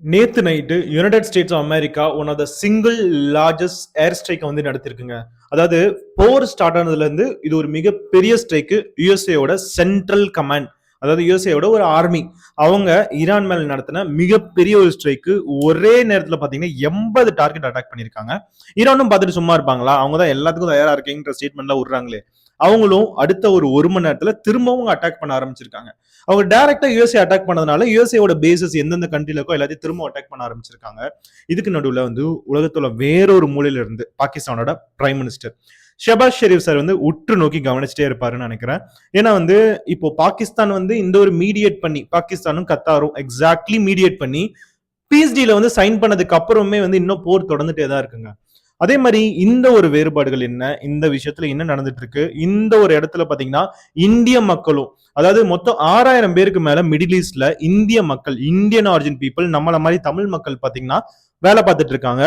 நேத்து night United States of America one of the single largest air strike வந்து நடத்திருக்குங்க. அதாவது போர் ஸ்டார்ட் ஆனதுல இருந்து இது ஒரு மிகப்பெரிய ஸ்ட்ரைக்கு. யுஎஸ்ஏவோட சென்ட்ரல் கமாண்ட், அதாவது யுஎஸ்ஏவோட ஒரு ஆர்மி, அவங்க ஈரான் மேல நடத்தின மிகப்பெரிய ஒரு ஸ்ட்ரைக்கு. ஒரே நேரத்தில் பாத்தீங்கன்னா 80 டார்கெட் அட்டாக் பண்ணியிருக்காங்க. ஈரானும் பார்த்துட்டு சும்மா இருப்பாங்களா? அவங்க தான் எல்லாத்துக்கும் தயாரா இருக்கீங்கிற ஸ்டேட்மெண்ட்லாம் விடுறாங்களே. அவங்களும் அடுத்த ஒரு மணி நேரத்துல திரும்பவும் அட்டாக் பண்ண ஆரம்பிச்சிருக்காங்க. அவங்க டைரக்டா யுஎஸ்ஏ அட்டாக் பண்ணதுனால யுஎஸ்ஏவோட பேசஸ் எந்தெந்த கண்ட்ரில இருக்கோ எல்லாத்தையும் திரும்ப அட்டாக் பண்ண ஆரம்பிச்சிருக்காங்க. இதுக்கு நடுவில் வந்து உலகத்தோட வேறொரு மூலையில இருந்து பாகிஸ்தானோட prime minister Shehbaz Sharif sir வந்து உற்று நோக்கி கவனிச்சுட்டே இருப்பாருன்னு நினைக்கிறேன். ஏன்னா வந்து இப்போ பாகிஸ்தான் வந்து இந்த ஒரு மீடியேட் பண்ணி, பாகிஸ்தானும் கத்தாரும் எக்ஸாக்ட்லி மீடியேட் பண்ணி பீஸ் டீல வந்து சைன் பண்ணதுக்கு அப்புறமே வந்து இன்னும் போர் தொடர்ந்துட்டே தான் இருக்குங்க. அதே மாதிரி இந்த ஒரு வேறுபாடுகள் என்ன, இந்த விஷயத்துல என்ன நடந்துட்டு இருக்கு, இந்த ஒரு இடத்துல பாத்தீங்கன்னா இந்திய மக்களும், அதாவது மொத்தம் 6000 பேருக்கு மேல மிடில் ஈஸ்ட்ல இந்திய மக்கள், இந்தியன் ஆரிஜின் பீப்புள், நம்மள மாதிரி தமிழ் மக்கள் பாத்தீங்கன்னா வேலை பார்த்துட்டு இருக்காங்க.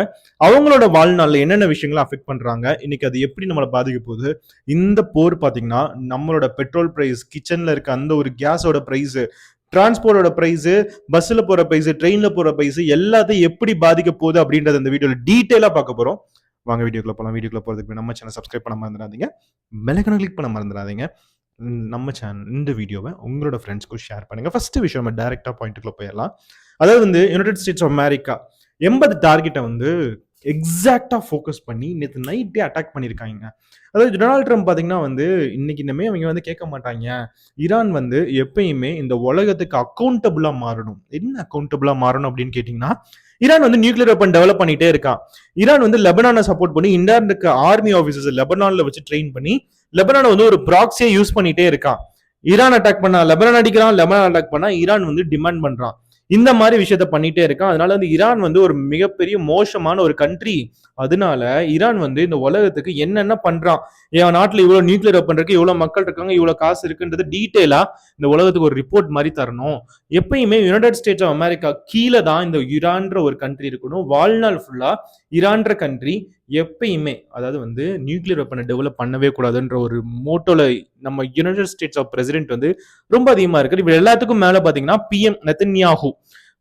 அவங்களோட வாழ்நாள்ல என்னென்ன விஷயங்களை அஃபெக்ட் பண்றாங்க, இன்னைக்கு அது எப்படி நம்மளை பாதிக்க போகுது, இந்த போர் பாத்தீங்கன்னா நம்மளோட பெட்ரோல் பிரைஸ், கிச்சன்ல இருக்க அந்த ஒரு கேஸோட பிரைஸ், டிரான்ஸ்போர்ட்டோட பிரைஸ், பஸ்ல போற பிரைஸ், ட்ரெயின்ல போற பிரைஸ் எல்லாத்தையும் எப்படி பாதிக்க போகுது அப்படின்றத இந்த வீடியோல டீட்டெயிலா பார்க்க போறோம். வாங்க வீடியோக்குள்ள போகலாம். வீடியோக்குள்ள போகிறதுக்கு நம்ம சேனல் சப்ஸ்கிரைப் பண்ண மறந்துடாதீங்க, பெல்லைக்கான கிளிக் பண்ண மறந்துடாதீங்க. நம்ம சேனல் இந்த வீடியோவை உங்களோட ஃப்ரெண்ட்ஸ்க்கும் ஷேர் பண்ணுங்க. ஃபர்ஸ்ட் விஷயம் நம்ம டைரக்டா பாயிண்ட்டுக்குள்ள போயிடலாம். அதாவது வந்து யுனைடெட் ஸ்டேட்ஸ் ஆஃப் அமெரிக்கா 80 டார்கெட்டை வந்து எக்ஸாக்டா ஃபோக்கஸ் பண்ணி நேற்று நைட்டே அட்டாக் பண்ணியிருக்காங்க. அதாவது டொனால்ட் ட்ரம்ப் பார்த்தீங்கன்னா வந்து இன்னைக்கு இனிமே அவங்க வந்து கேட்க மாட்டாங்க, ஈரான் வந்து எப்பயுமே இந்த உலகத்துக்கு அக்கௌண்டபிளா மாறணும். என்ன அக்கௌண்டபிளா மாறணும் அப்படின்னு கேட்டீங்கன்னா, ஈரான் வந்து நியூக்ளியர் வெப்பன் டெவலப் பண்ணிட்டே இருக்கான். ஈரான் வந்து லெபனானை சப்போர்ட் பண்ணி இந்தியாவில் இருக்க ஆர்மி ஆஃபீஸர்ஸ் லெபனான்ல வச்சு ட்ரெயின் பண்ணி லெபனானை வந்து ஒரு ப்ராக்ஸியை யூஸ் பண்ணிட்டே இருக்கான். ஈரான் அட்டாக் பண்ணா லெபனான் அடிக்கிறான், லெபனான் அட்டாக் பண்ணா ஈரான் வந்து டிமாண்ட் பண்றான். இந்த மாதிரி விஷயத்த பண்ணிட்டே இருக்கான். அதனால வந்து ஈரான் வந்து ஒரு மிகப்பெரிய மோசமான ஒரு கண்ட்ரி. அதனால ஈரான் வந்து இந்த உலகத்துக்கு என்னென்ன பண்றான், என் நாட்டுல இவ்வளவு நியூக்ளியர் வெப்பன் இருக்கு, இவ்வளவு மக்கள் இருக்காங்க, இவ்வளவு காசு இருக்குன்றது டீட்டெயிலா இந்த உலகத்துக்கு ஒரு ரிப்போர்ட் மாதிரி தரணும். எப்பயுமே யுனைடெட் ஸ்டேட்ஸ் ஆஃப் அமெரிக்கா கீழே தான் இந்த ஈரான்ற ஒரு கண்ட்ரி இருக்கணும். வாழ்நாள் ஃபுல்லா ஈரான்ற கண்ட்ரி எப்பயுமே, அதாவது வந்து நியூக்ளியர் வெப்பனை டெவலப் பண்ணவே கூடாதுன்ற ஒரு மோட்டோல நம்ம யுனைடெட் ஸ்டேட்ஸ் ஆஃப் பிரசிடென்ட் வந்து ரொம்ப அதிகமா இருக்கு. இப்ப எல்லாத்துக்கும் மேல பாத்தீங்கன்னா பிஎம் நெத்தன்யாஹூ,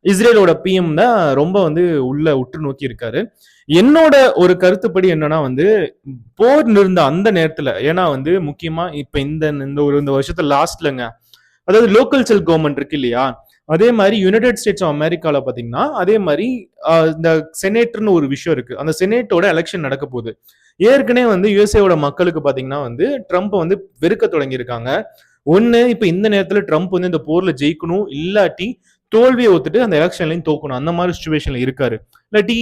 இஸ்ரேலோட பிஎம் தான் ரொம்ப வந்து உள்ள உற்று நோக்கி இருக்காரு. என்னோட ஒரு கருத்துப்படி என்னன்னா வந்து போர் நிறுந்த அந்த நேரத்துல, ஏன்னா வந்து முக்கியமா இப்ப இந்த வருஷத்துல லாஸ்ட்லங்க, அதாவது லோக்கல் செல் கவர்மெண்ட் இருக்கு இல்லையா, அதே மாதிரி யுனைடெட் ஸ்டேட்ஸ் ஆஃப் அமெரிக்கால பாத்தீங்கன்னா அதே மாதிரி இந்த செனேட்னு ஒரு விஷயம் இருக்கு. அந்த செனேட்டோட எலெக்ஷன் நடக்க போகுது. ஏற்கனவே வந்து யுஎஸ்ஏவோட மக்களுக்கு பாத்தீங்கன்னா வந்து ட்ரம்ப் வந்து வெறுக்க தொடங்கி இருக்காங்க. ஒண்ணு, இப்ப இந்த நேரத்துல ட்ரம்ப் வந்து இந்த போர்ல ஜெயிக்கணும், இல்லாட்டி தோல்வியை ஒத்துட்டு அந்த எலெக்ஷன்லையும் தோக்கணும், அந்த மாதிரி சுச்சுவேஷன்ல இருக்காரு. இல்லாட்டி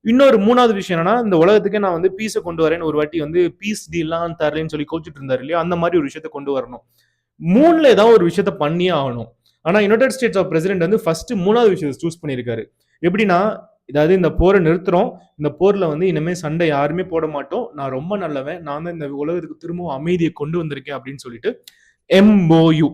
இன்னொரு மூணாவது விஷயம் என்னன்னா, இந்த உலகத்துக்கே நான் வந்து பீஸை கொண்டு வரேன்னு ஒரு வாட்டி வந்து பீஸ் டீல்லாம் தரலன்னு சொல்லி கோச்சிட்டு இருந்தாரு இல்லையா, அந்த மாதிரி ஒரு விஷயத்த கொண்டு வரணும். மூணுல ஏதாவது ஒரு விஷயத்த பண்ணியே ஆகணும். ஆனா யுனைடெட் ஸ்டேட்ஸ் ஆஃப் பிரசிடென்ட் வந்து ஃபர்ஸ்ட் மூணாவது விஷயத்தை சூஸ் பண்ணியிருக்காரு. எப்படின்னா, இதாவது இந்த போரை நிறுத்துறோம், இந்த போர்ல வந்து இனிமே சண்டை யாருமே போட மாட்டோம், நான் ரொம்ப நல்லவன், நான் தான் இந்த உலகத்துக்கு திரும்பவும் அமைதியை கொண்டு வந்திருக்கேன் அப்படின்னு சொல்லிட்டு எம்ஓயு,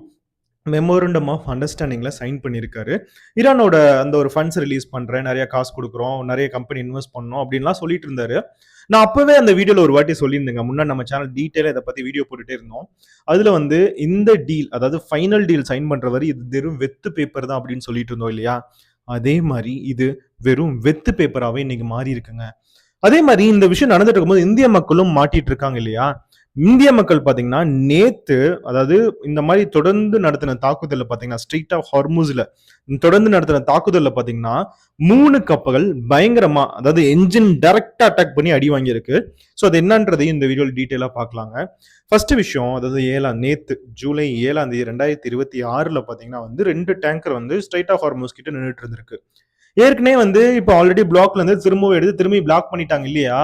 மெமோரண்டம் ஆஃப் அண்டர்ஸ்டாண்டிங்ல சைன் பண்ணியிருக்காரு. ஈரானோட அந்த ஒரு ஃபண்ட்ஸ் ரிலீஸ் பண்றேன், நிறைய காசு கொடுக்குறோம், நிறைய கம்பெனி இன்வெஸ்ட் பண்ணோம் அப்படின்லாம் சொல்லிட்டு இருந்தாரு. நான் அப்பவே அந்த வீடியோல ஒரு வாட்டி சொல்லியிருந்தேங்க, முன்னாடி நம்ம சேனல் டீட்டெயிலா இதை பத்தி வீடியோ போட்டுட்டே இருந்தோம். அதுல வந்து இந்த டீல், அதாவது ஃபைனல் டீல் சைன் பண்ற வரை இது வெறும் வெத்து பேப்பர் தான் அப்படின்னு சொல்லிட்டு இருந்தோம் இல்லையா, அதே மாதிரி இது வெறும் வெத்து பேப்பராகவே இன்னைக்கு மாறி இருக்குங்க. அதே மாதிரி இந்த விஷயம் நடந்துட்டு இருக்கும்போது இந்திய மக்களும் மாட்டிட்டு இருக்காங்க இல்லையா. இந்திய மக்கள் பாத்தீங்கன்னா நேத்து, அதாவது இந்த மாதிரி தொடர்ந்து நடத்தின தாக்குதல்ல பாத்தீங்கன்னா ஸ்ட்ரெயிட் ஆஃப் ஹார்முஸ்ல தொடர்ந்து நடத்தின தாக்குதல்ல பாத்தீங்கன்னா 3 கப்பல்கள் பயங்கரமா, அதாவது என்ஜின் டைரக்டா அட்டாக் பண்ணி அடி வாங்கியிருக்கு. ஸோ அது என்னன்றதையும் இந்த வீடியோல டீட்டெயிலா பார்க்கலாங்க. ஃபர்ஸ்ட் விஷயம், அதாவது நேத்து ஜூலை 7 2026 பாத்தீங்கன்னா வந்து 2 டேங்கர் வந்து ஸ்ட்ரெயிட் ஆஃப் ஹார்முஸ் கிட்ட நின்றுட்டு இருந்திருக்கு. ஏற்கனவே வந்து இப்போ ஆல்ரெடி பிளாக்ல இருந்து திரும்பவும் எடுத்து திரும்பி பிளாக் பண்ணிட்டாங்க இல்லையா.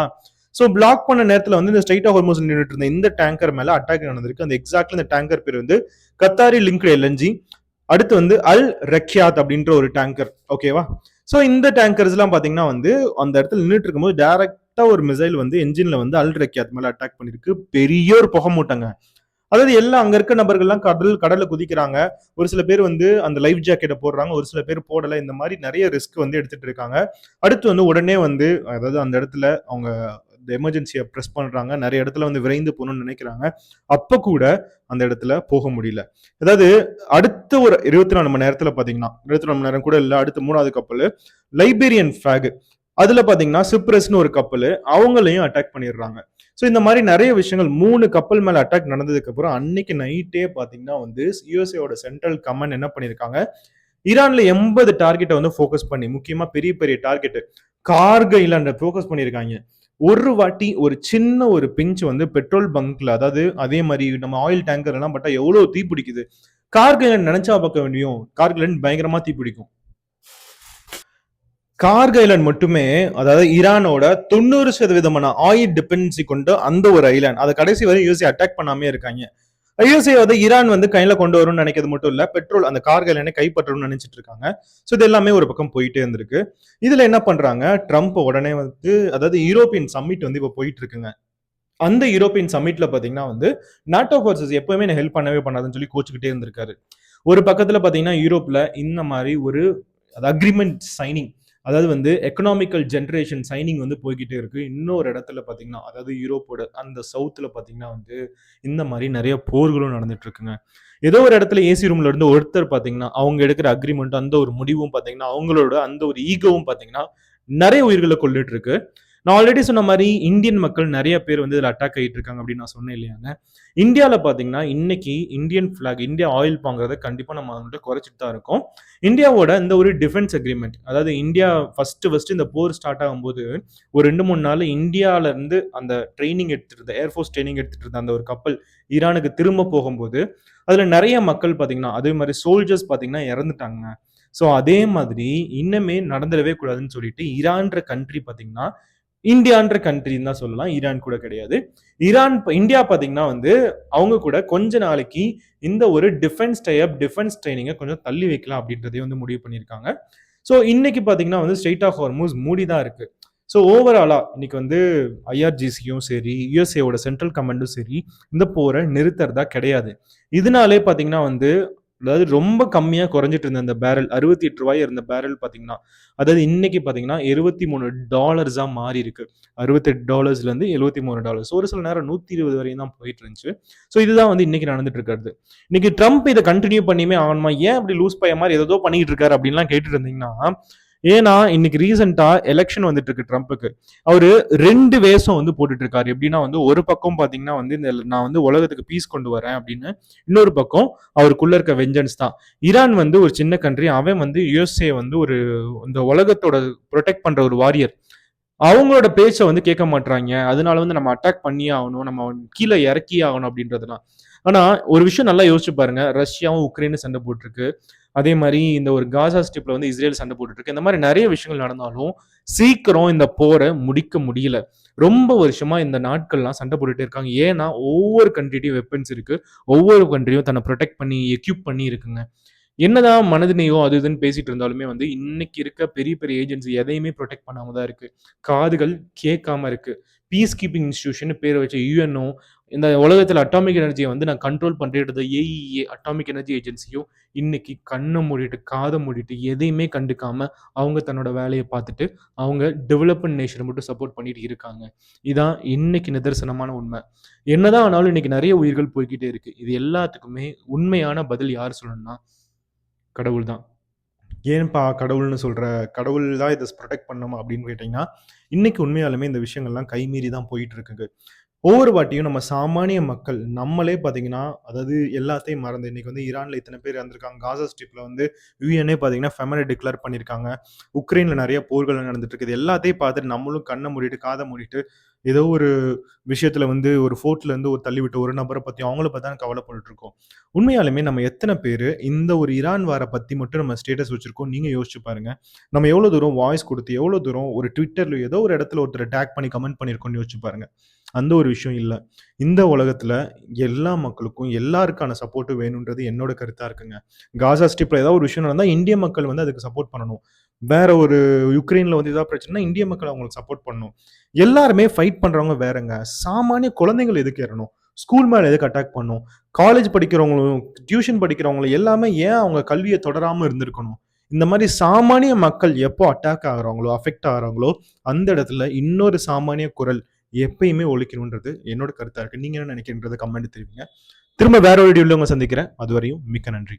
ஸோ பிளாக் பண்ண நேரத்தில் வந்து இந்த ஸ்ட்ரெயிட் ஆஃப் ஹார்முஸ் நின்றுட்டு இருந்த இந்த டேங்கர் மேல அட்டாக் நடந்திருக்கு. அந்த எக்ஸாக்ட்லி இந்த டேங்கர் பேர் வந்து கத்தாரி லிங்க்டு எல்என்ஜி. அடுத்து வந்து அல் ரக்யாத் அப்படின்ற ஒரு டேங்கர், ஓகேவா. ஸோ இந்த டேங்கர்ஸ் எல்லாம் பாத்தீங்கன்னா வந்து அந்த இடத்துல நின்றுட்டு இருக்கும்போது டைரக்டா ஒரு மிசைல் வந்து என்ஜின்ல வந்து அல் ரக்யாத் மேல அட்டாக் பண்ணிருக்கு. பெரிய ஒரு புகை மூட்டங்க. அதாவது எல்லாம் அங்க இருக்க நபர்கள்லாம் கடல்ல குதிக்கிறாங்க. ஒரு சில பேர் வந்து அந்த லைஃப் ஜாக்கெட்டை போடுறாங்க, ஒரு சில பேர் போடல. இந்த மாதிரி நிறைய ரிஸ்க் வந்து எடுத்துட்டு இருக்காங்க. அடுத்து வந்து உடனே வந்து, அதாவது அந்த இடத்துல அவங்க இந்த எமர்ஜென்சியை ப்ரெஸ் பண்றாங்க, நிறைய இடத்துல வந்து விரைந்து போகணும்னு நினைக்கிறாங்க. அப்ப கூட அந்த இடத்துல போக முடியல. அதாவது அடுத்த ஒரு 24 மணி நேரத்துல பாத்தீங்கன்னா, 24 மணி நேரம் கூட இல்ல, அடுத்த 3வது கப்பல் லைபேரியன் ஃபிளாக், அதுல பாத்தீங்கன்னா சிப்ரஸ்னு ஒரு கப்பல், அவங்களையும் அட்டாக் பண்ணிடுறாங்க. ஸோ இந்த மாதிரி நிறைய விஷயங்கள் 3 கப்பல் மேல அட்டாக் நடந்ததுக்கு அப்புறம் அன்னைக்கு நைட்டே பாத்தீங்கன்னா வந்து யுஎஸ்ஏவோட சென்ட்ரல் கமாண்ட் என்ன பண்ணிருக்காங்க, ஈரான்ல 80 டார்கெட்டை வந்து ஃபோக்கஸ் பண்ணி, முக்கியமா பெரிய பெரிய டார்கெட் கார்கைல ஃபோக்கஸ் பண்ணியிருக்காங்க. ஒரு வாட்டி ஒரு சின்ன ஒரு பிஞ்ச் வந்து பெட்ரோல் பங்க்ல, அதாவது அதே மாதிரி நம்ம ஆயில் டேங்கர் எல்லாம் பட்டா எவ்வளவு தீ பிடிக்குது, கார்கைலன் நினைச்சா பார்க்க வேண்டியும், கார்கைலன் பயங்கரமா தீ பிடிக்கும். கார்கைலன் மட்டுமே, அதாவது ஈரானோட 90% ஆயில் டிபெண்டன்சி கொண்ட அந்த ஒரு ஐலாண்ட், அதை கடைசி வரை யூஎஸ்ஏ அட்டாக் பண்ணாமே இருக்காங்க. யூஎஸ்ஏ வந்து ஈரான் வந்து கையில கொண்டு வரும்னு நினைக்கிறது மட்டும் இல்ல, பெட்ரோல் அந்த கார்கைலனை கைப்பற்றணும்னு நினைச்சிட்டு இருக்காங்க. ஸோ இது எல்லாமே ஒரு பக்கம் போயிட்டே இருந்திருக்கு. இதுல என்ன பண்றாங்க, ட்ரம்ப் உடனே வந்து, அதாவது யூரோப்பியன் சம்மிட் வந்து இப்போ போயிட்டு இருக்குங்க. அந்த யூரோப்பியன் சம்மிட்ல பாத்தீங்கன்னா வந்து நாட்டோ ஃபோர்ஸஸ் எப்பவுமே ஹெல்ப் பண்ணவே பண்ணாதுன்னு சொல்லி கோச்சுக்கிட்டே இருந்திருக்காரு. ஒரு பக்கத்துல பாத்தீங்கன்னா யூரோப்ல இந்த மாதிரி ஒரு அக்ரிமெண்ட் சைனிங், அதாவது வந்து எக்கனாமிக்கல் ஜென்ரேஷன் சைனிங் வந்து போய்கிட்டே இருக்கு. இன்னொரு இடத்துல பாத்தீங்கன்னா, அதாவது யூரோப்போட அந்த சவுத்துல பாத்தீங்கன்னா வந்து இந்த மாதிரி நிறைய போர்களும் நடந்துட்டு இருக்குங்க. ஏதோ ஒரு இடத்துல ஏசி ரூம்ல இருந்து ஒருத்தர் பாத்தீங்கன்னா அவங்க எடுக்கிற அக்ரிமெண்ட், அந்த ஒரு முடிவும் பாத்தீங்கன்னா, அவங்களோட அந்த ஒரு ஈகோவும் பாத்தீங்கன்னா நிறைய உயிர்களை கொண்டுட்டு இருக்கு. நான் ஆல்ரெடி சொன்ன மாதிரி இந்தியன் மக்கள் நிறைய பேர் வந்து இதில் அட்டாக் ஆகிட்டு இருக்காங்க அப்படின்னு நான் சொன்னேன் இல்லையாங்க. இந்தியாவில் பார்த்தீங்கன்னா இன்னைக்கு இந்தியன் ஃபிளாக், இந்தியா ஆயில் வாங்குறத கண்டிப்பாக நம்ம வந்துட்டு குறைச்சிட்டு தான் இருக்கோம். இந்தியாவோட இந்த ஒரு டிஃபென்ஸ் அக்ரிமெண்ட், அதாவது இந்தியா ஃபர்ஸ்ட் இந்த போர் ஸ்டார்ட் ஆகும்போது ஒரு 2-3 நாள் இந்தியாவில இருந்து அந்த ட்ரைனிங் எடுத்துட்டு இருந்த, ஏர்ஃபோர்ஸ் ட்ரைனிங் எடுத்துட்டு இருந்த அந்த ஒரு கப்பல் ஈரானுக்கு திரும்ப போகும்போது அதுல நிறைய மக்கள் பார்த்தீங்கன்னா, அதே மாதிரி சோல்ஜர்ஸ் பார்த்தீங்கன்னா இறந்துட்டாங்க. ஸோ அதே மாதிரி இன்னமே நடந்துடவே கூடாதுன்னு சொல்லிட்டு ஈரான்ற கண்ட்ரி பார்த்தீங்கன்னா, இந்தியான்ற கண்ட்ரின்னு தான் சொல்லலாம், ஈரான் கூட கிடையாது. இந்தியா பாத்தீங்கன்னா வந்து அவங்க கூட கொஞ்ச நாளைக்கு இந்த ஒரு டிஃபென்ஸ் டைப், டிஃபென்ஸ் ட்ரைனிங்கை கொஞ்சம் தள்ளி வைக்கலாம் அப்படின்றதையும் வந்து முடிவு பண்ணியிருக்காங்க. ஸோ இன்னைக்கு பாத்தீங்கன்னா வந்து ஸ்ட்ரெயிட் ஆஃப் ஹார்மூஸ் மூடி தான் இருக்கு. ஸோ ஓவராலா இன்னைக்கு வந்து ஐஆர்ஜிசியும் சரி, யுஎஸ்ஏவோட சென்ட்ரல் கமாண்டும் சரி, இந்த போரை நிறுத்துறதா கிடையாது. இதனாலே பாத்தீங்கன்னா வந்து, அதாவது ரொம்ப கம்மியா குறைஞ்சிட்டு இருந்த அந்த பேரல், $68 இருந்த பேரல் பாத்தீங்கன்னா, அதாவது இன்னைக்கு பாத்தீங்கன்னா $73 மாறி இருக்கு. $68 இருந்து $73. ஒரு சில நேரம் 120 வரையும் தான் போயிட்டு இருந்துச்சு. ஸோ இதுதான் வந்து இன்னைக்கு நடந்துட்டு இருக்கிறது. இன்னைக்கு ட்ரம்ப் இதை கண்டினியூ பண்ணியுமே ஆகணுமா, ஏன் அப்படி லூஸ் பைய மாதிரி ஏதோ பண்ணிட்டு இருக்காரு அப்படின்லாம் கேட்டுட்டு இருந்தீங்கன்னா, ஏன்னா இன்னைக்கு ரீசெண்டா எலெக்ஷன் வந்துட்டு இருக்கு ட்ரம்ப்புக்கு. அவரு 2 வேஷம் வந்து போட்டுட்டு இருக்காரு. எப்படின்னா வந்து ஒரு பக்கம் பாத்தீங்கன்னா வந்து இந்த நான் வந்து உலகத்துக்கு பீஸ் கொண்டு வரேன் அப்படின்னு, இன்னொரு பக்கம் அவருக்குள்ள இருக்க வெஞ்சன்ஸ் தான். ஈரான் வந்து ஒரு சின்ன கண்ட்ரி, அவன் வந்து யுஎஸ்ஏ வந்து ஒரு இந்த உலகத்தோட ப்ரொடெக்ட் பண்ற ஒரு வாரியர். அவங்களோட பேச்சை வந்து கேட்க மாட்டாங்க. அதனால வந்து நம்ம அட்டாக் பண்ணியே ஆகணும், நம்ம கீழே இறக்கியே ஆகணும் அப்படின்றதுலாம். ஆனா ஒரு விஷயம் நல்லா யோசிச்சு பாருங்க, ரஷ்யாவும் உக்ரைனும் சண்டை போட்டிருக்கு. அதே மாதிரி இந்த ஒரு காசா ஸ்ட்ரிப்ல வந்து இஸ்ரேல் சண்டை போட்டுட்டு இருக்கு. இந்த மாதிரி நிறைய விஷயங்கள் நடந்தாலும் சீக்கிரம் இந்த போரை முடிக்க முடியல. ரொம்ப வருஷமா இந்த நாட்கள்லாம் சண்டை போட்டுட்டே இருக்காங்க. ஏன்னா ஒவ்வொரு கண்ட்ரியும் வெப்பன்ஸ் இருக்கு, ஒவ்வொரு கண்ட்ரியும் தன்னை ப்ரொடெக்ட் பண்ணி எக்யூப் பண்ணி இருக்குங்க. என்னதான் மனதினையோ அது இதுன்னு பேசிட்டு இருந்தாலுமே வந்து இன்னைக்கு இருக்க பெரிய பெரிய ஏஜென்சி எதையுமே ப்ரொடெக்ட் பண்ணாம தான் இருக்கு. காதுகள் கேட்காம இருக்கு. பீஸ் கீப்பிங் இன்ஸ்டிடியூஷன் பேர் வச்ச யுஎன்ஓ, இந்த உலகத்துல அட்டாமிக் எனர்ஜியை வந்து நான் கண்ட்ரோல் பண்றது ஏஇஏ, அட்டாமிக் எனர்ஜி ஏஜென்சியும் இன்னைக்கு கண்ணை மூடிட்டு காதை மூடிட்டு எதையுமே கண்டுக்காம அவங்க தன்னோட வேலையை பார்த்துட்டு அவங்க டெவலப்மெண்ட் நேஷனை மட்டும் சப்போர்ட் பண்ணிட்டு இருக்காங்க. இதான் இன்னைக்கு நிதர்சனமான உண்மை. என்னதான் ஆனாலும் இன்னைக்கு நிறைய உயிர்கள் போய்கிட்டே இருக்கு. இது எல்லாத்துக்குமே உண்மையான பதில் யார் சொல்லணும்னா கடவுள் தான். ஏன்பா கடவுள்னு சொல்ற? கடவுள் தான் இதை ப்ரொடெக்ட் பண்ணணும் அப்படின்னு கேட்டீங்கன்னா, இன்னைக்கு உண்மையாலுமே இந்த விஷயங்கள்லாம் கைமீறி தான் போயிட்டு இருக்குங்க. ஒவ்வொரு வாட்டியும் நம்ம சாமானிய மக்கள் நம்மளே பார்த்தீங்கன்னா, அதாவது எல்லாத்தையும் மறந்து இன்னைக்கு வந்து ஈரான்ல இத்தனை பேர் இறந்திருக்காங்க. காசா ஸ்ட்ரிப்ல வந்து யுஎன்ஏ பார்த்தீங்கன்னா ஃபெமனை டிக்ளேர் பண்ணியிருக்காங்க. உக்ரைன்ல நிறைய போர்கள் நடந்துட்டு இருக்கு. இது எல்லாத்தையும் பார்த்துட்டு நம்மளும் கண்ணை மூடிட்டு, காதை மூடிட்டு, ஏதோ ஒரு விஷயத்துல வந்து ஒரு ஃபோர்ட்ல இருந்து ஒரு தள்ளிவிட்ட ஒரு நபரை பத்தி அவங்கள பத்தி தான் கவலைப்பட்டுட்டு இருக்கோம். உண்மையாலுமே நம்ம எத்தனை பேரு இந்த ஒரு ஈரான் வார பத்தி மட்டும் நம்ம ஸ்டேட்டஸ் வச்சிருக்கோம், நீங்க யோசிச்சு பாருங்க. நம்ம எவ்வளவு தூரம் வாய்ஸ் கொடுத்து, எவ்வளவு தூரம் ஒரு ட்விட்டர்ல ஏதோ ஒரு இடத்துல ஒருத்தர் டேக் பண்ணி கமெண்ட் பண்ணியிருக்கோம்னு யோசிச்சு பாருங்க. அந்த ஒரு விஷயம் இல்ல. இந்த உலகத்துல எல்லா மக்களுக்கும் எல்லாருக்கான சப்போர்ட்டும் வேணும்ன்றது என்னோட கருத்தா இருக்குங்க. காசா ஸ்ட்ரிப்ல ஏதாவது ஒரு விஷயம் நடந்தா இந்திய மக்கள் வந்து அதுக்கு சப்போர்ட் பண்ணணும். வேற ஒரு யுக்ரைன்ல வந்து ஏதாவது பிரச்சனைனா இந்திய மக்கள் அவங்களுக்கு சப்போர்ட் பண்ணணும். எல்லாருமே ஃபைட் பண்றவங்க வேறங்க. சாமானிய குழந்தைகள் எதுக்கு ஏறணும்? ஸ்கூல் மேல எதுக்கு அட்டாக் பண்ணும்? காலேஜ் படிக்கிறவங்களும், டியூஷன் படிக்கிறவங்களும் எல்லாமே ஏன் அவங்க கல்வியை தொடராம இருந்திருக்கணும்? இந்த மாதிரி சாமானிய மக்கள் எப்போ அட்டாக் ஆகுறாங்களோ, அஃபெக்ட் ஆகுறாங்களோ, அந்த இடத்துல இன்னொரு சாமானிய குரல் எப்பயுமே ஒழிக்கணுன்றது என்னோட கருத்தா இருக்கு. நீங்க என்ன நினைக்கிறீங்கன்றத கமெண்ட் தெரிவிங்க. திரும்ப வேற ஒரு வீடியோல உங்களை சந்திக்கிறேன். அதுவரையும் மிக்க நன்றி.